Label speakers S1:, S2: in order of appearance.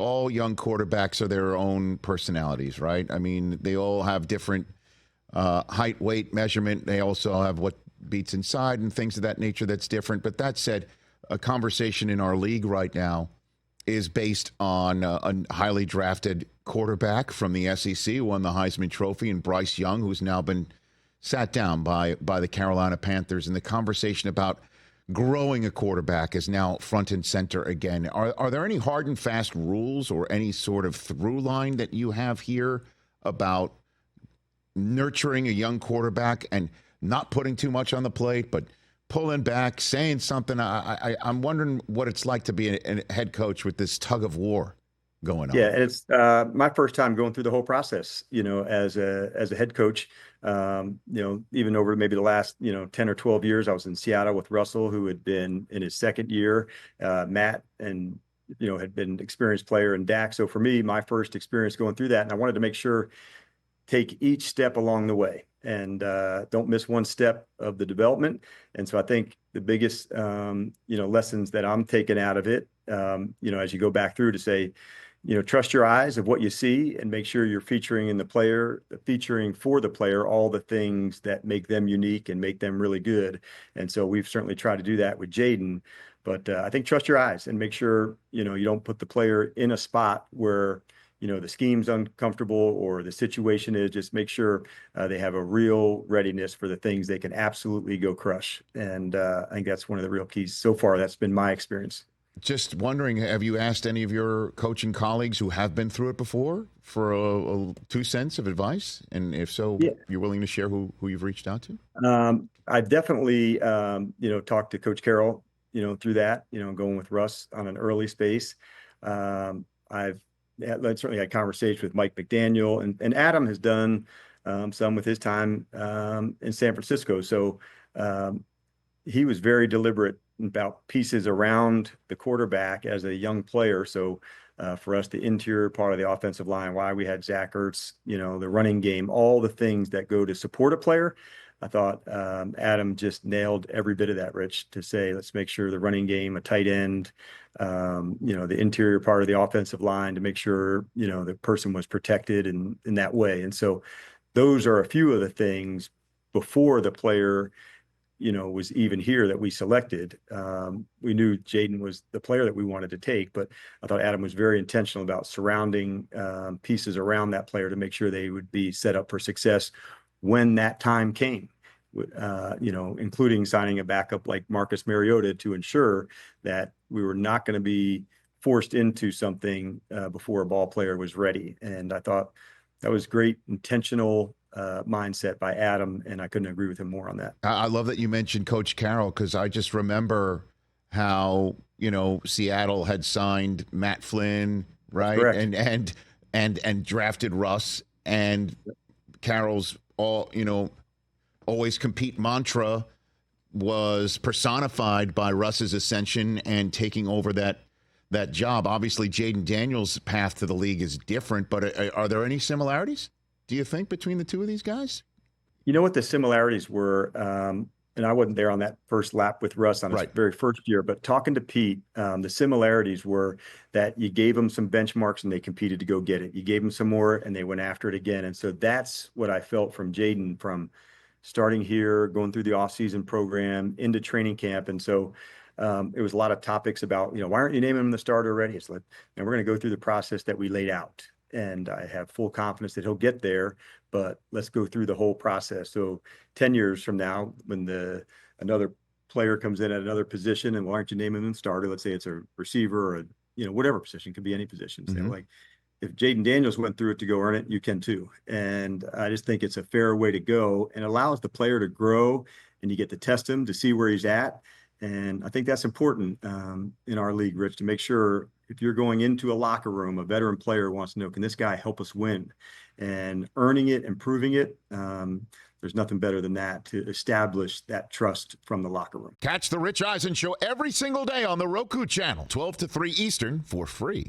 S1: all young quarterbacks are their own personalities, right? I mean, they all have different height, weight, measurement. They also have what beats inside and things of that nature that's different. But that said, a conversation in our league right now is based on a highly drafted quarterback from the SEC who won the Heisman Trophy, and Bryce Young, who's now been sat down by the Carolina Panthers. And the conversation about growing a quarterback is now front and center again. Are there any hard and fast rules or any sort of through line that you have here about nurturing a young quarterback and not putting too much on the plate, but pulling back, saying something? I'm wondering what it's like to be a head coach with this tug of war going on.
S2: Yeah, and it's my first time going through the whole process, as a head coach. Even over maybe the last, 10 or 12 years, I was in Seattle with Russell, who had been in his second year, Matt, and, had been an experienced player, and Dak. So for me, my first experience going through that, and I wanted to make sure, take each step along the way and don't miss one step of the development. And so I think the biggest, lessons that I'm taking out of it, as you go back through to say, trust your eyes of what you see and make sure you're featuring for the player all the things that make them unique and make them really good. And so we've certainly tried to do that with Jayden. But I think trust your eyes and make sure, you don't put the player in a spot where, the scheme's uncomfortable or the situation is. Just make sure they have a real readiness for the things they can absolutely go crush. And I think that's one of the real keys. So far, that's been my experience.
S1: Just wondering, have you asked any of your coaching colleagues who have been through it before for a 2 cents of advice? And if so,
S2: Yeah.
S1: You're willing to share who you've reached out to?
S2: I definitely, talked to Coach Carroll, through that, going with Russ on an early space. I've certainly had conversations with Mike McDaniel, and Adam has done some with his time in San Francisco. So he was very deliberate about pieces around the quarterback as a young player. So for us, the interior part of the offensive line, why we had Zach Ertz, the running game, all the things that go to support a player. I thought Adam just nailed every bit of that, Rich, to say, let's make sure the running game, a tight end, the interior part of the offensive line, to make sure, the person was protected in that way. And so those are a few of the things before the player, was even here that we selected. We knew Jayden was the player that we wanted to take, but I thought Adam was very intentional about surrounding pieces around that player to make sure they would be set up for success when that time came, including signing a backup like Marcus Mariota to ensure that we were not going to be forced into something before a ball player was ready. And I thought that was great, intentional mindset by Adam, and I couldn't agree with him more on that.
S1: I love that you mentioned Coach Carroll, because I just remember how, Seattle had signed Matt Flynn, right?
S2: Correct.
S1: And drafted Russ, and Carroll's always compete mantra was personified by Russ's ascension and taking over that job. Obviously, Jayden Daniels' path to the league is different, but are there any similarities, do you think, between the two of these guys?
S2: You know what the similarities were, and I wasn't there on that first lap with Russ on his very first year, but talking to Pete, the similarities were that you gave them some benchmarks and they competed to go get it. You gave them some more and they went after it again. And so that's what I felt from Jayden, from starting here, going through the offseason program into training camp. And so it was a lot of topics about, why aren't you naming him the starter already? It's like, and we're going to go through the process that we laid out. And I have full confidence that he'll get there, but let's go through the whole process. So 10 years from now, when another player comes in at another position, and why aren't you naming him starter? Let's say it's a receiver or whatever position, could be any position. Mm-hmm. So like, if Jayden Daniels went through it to go earn it, you can too. And I just think it's a fair way to go, and allows the player to grow, and you get to test him to see where he's at. And I think that's important in our league, Rich, to make sure if you're going into a locker room, a veteran player wants to know, can this guy help us win? And earning it and proving it, there's nothing better than that to establish that trust from the locker room.
S1: Catch the Rich Eisen Show every single day on the Roku Channel, 12 to 3 Eastern, for free.